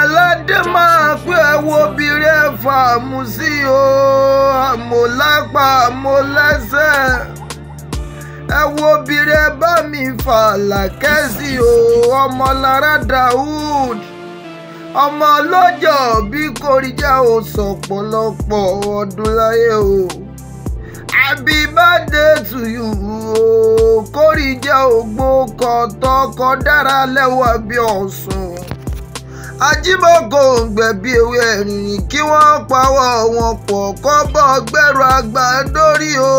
aládé máa pé ẹ wo obìnrin ẹ̀fà mú sí o, àmọ́ lápá àmọ́ lẹ́sẹ̀. ẹ wo obìnrin ẹ bá mi fà làkẹ́sì o, ọmọlára Daoud ọmọ ọlọ́jọ́ bí Kóríjà ò sọ̀pọ̀lọpọ̀ ọdún láyé o. Happy birthday to you o, Kóríjà ògbó kọ̀tọ́kọ̀ dára lẹ́wà bí ọ̀sùn. Ajímọ̀kò ń gbẹ̀bí ewé ẹ̀rìnrìn kí wọ́n pawọ́ wọn pọ̀ kọ́bọ̀ gbẹ̀rù àgbà dórí o.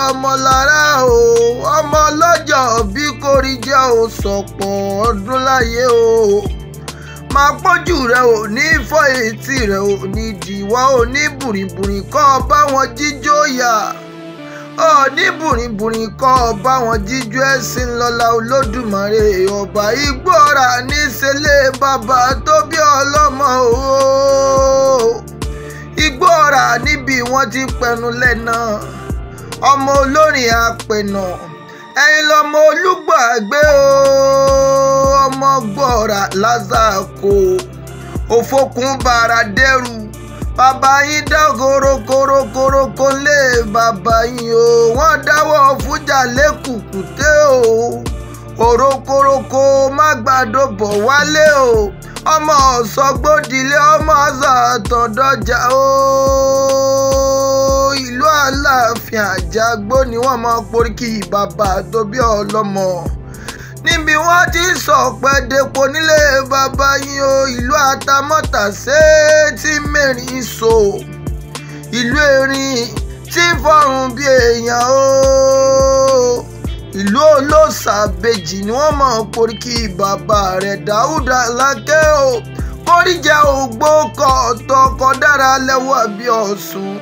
ọmọlára o, ọmọ ọlọ́jọ́ bí Kóríjà ò sọ̀pọ̀ ọdún láyé o. máa pọ́njú rẹ̀ ò ní fọ́ etí rẹ̀ ò ní dìwọ́ ò ní bùrìbùrì kọ́ bá wọn jíjó yà. ní bùrìbùrì kọ́ bá wọn jíjó ẹ̀sìn lọ́la Olódùmarè ọba Igbóọrà níṣẹ́lẹ̀ bàbá tó bí ọlọ́mọ o. Igbóọrà níbi wọ́n ti pẹnu lẹ́nà ọmọ olórin àpènà ẹ̀yin lọ́mọ Olúgbàgbé o. ọmọ Gbóọrà lásàkó òfokùn bàrà dẹrù bàbá yín dá korokorokoro lé bàbá yín o. wọ́n dáwọ́ fújà lẹ́kùkùté o. korokoroko má gbàdó bọ̀ wálé o. ọmọ ọ̀sọ́gbódìlé ọmọ ọ̀sàtọ̀dọ̀jà o. ìlú Aláàfin Àjàgbó ni wọ́n mọ poríkì bàbá tó bí ọlọ́mọ. níbi wọ́n ti sọ̀pẹ́ depo nílé bàbá yín o. ìlú Atamátàsé tí mẹ́rin so. ìlú Erin tí fọ̀rùn bí èèyàn o. ìlú Olóṣàbèjì ni wọ́n mọ̀ poríkì bàbá rẹ̀ Daoud Aláké o. Kóríjà ògbó kọ̀tọ́kọ̀ dára lẹ́wà bí ọ̀sùn.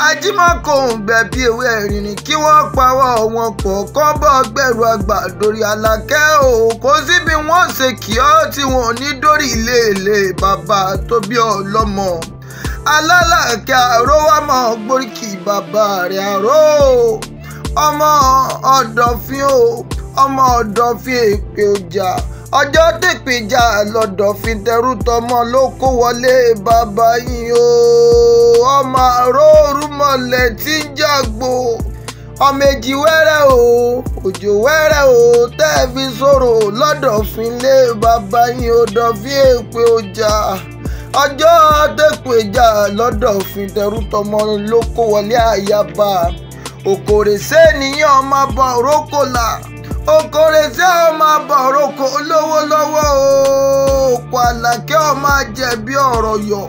Ajímọ̀kò ń gbẹ̀bí ewé ẹ̀rìnrìn kí wọ́n pawọ́ wọn pọ̀ kọ́bọ̀ gbẹ̀rù àgbà dórí Aláké o. kò síbi wọ́n ṣe kí ọ́ tí wọ́n ní dórí ilé bàbá tó bí ọlọ́mọ. Alálàkẹ́ àró wa mọ̀ gboríkì bàbá rẹ̀ àró ọmọ ọ̀dọ̀fin o. ọmọ ọ̀dọ̀fin èpè ọjà ọjọ́ tèpèjà lọ́dọ̀fin tẹrú tọmọ ló kó wọlé bàbá yín o. ọmọ àróòrú mọ̀lẹ́ tí ń jàgbó ọmọ èjì wẹ́rẹ́ o òjò wẹ́rẹ́ o tẹ́ fi sọ̀rọ̀ lọ́dọ̀fin lé bàbá yín o. dọ̀fin èpè ọjà ọjọ́ tèpèjà lọ́dọ̀fin tẹrú tọmọ ló kó wọlé àyàbá. òkòrèsé nìyẹn ọmọ bọ̀ rókò là òkòrèsé ọmọ bọ̀ rókò olówó lọ́wọ́ o. òkò Àlàkẹ́ ọmọ àjẹbí ọ̀rọ̀ yọ̀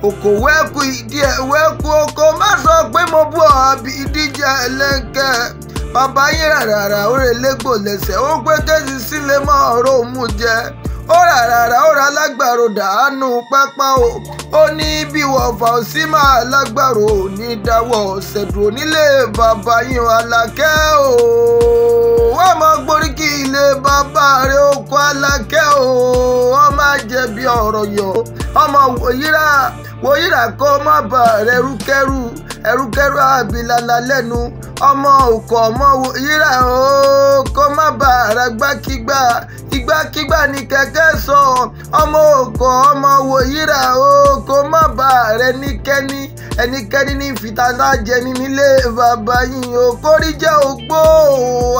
òkò wẹ́kù ìdí ẹ̀ wẹ́kù oko má sọ pé mo bú ọ àbí ìdíje ẹlẹ́ńkẹ́. bàbá yín rárá ó rè légbò lẹ́sẹ̀ ó gbé kéésì sílé mọ́ ọ̀rọ̀ òmù jẹ. ó rárá ó ra lágbàro dàánú pápá o. ó ní bí wọ̀fà ò sí máa lágbàro ní dáwọ́ ṣẹ̀dùn onílé bàbá yín Aláké o. wọ́n mọ gboríkì ilé bàbá rẹ̀ oko Aláké o. wọ́n máa jẹ̀bi ọ̀rọ̀ yọ̀ ọmọ wòyíra kó má bà rẹ̀ ẹrúkẹ́rú àbílálà lẹ́nu. ọmọ òkò ọmọ wòyíra o kó má bà ara gbákígbá ìgbàkígbà ní kẹ̀kẹ́ sọ. ọmọ òkò ọmọ wòyíra o kó má bà rẹ̀ ẹnikẹ́ni ní fìtàlá jẹni nílé bàbá yín o. Kóríjà ògbó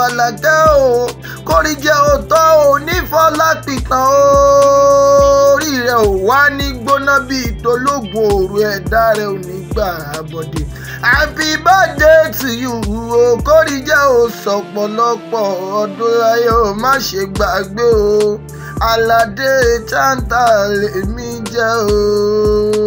Aláké o. Kóríjà òtọ́ ò ní fọlá pìtàn o. orí rẹ̀ ò wá ní gbóná bíi tológun òru ẹ̀dá rẹ̀ ò ní gbà àbọ̀dé. Happy birthday to you o. Kóríjà ò sọ̀pọ̀lọpọ̀ ọdún láyé o. má ṣe gbàgbé o. Aládé tántà lèmi jẹ́ o.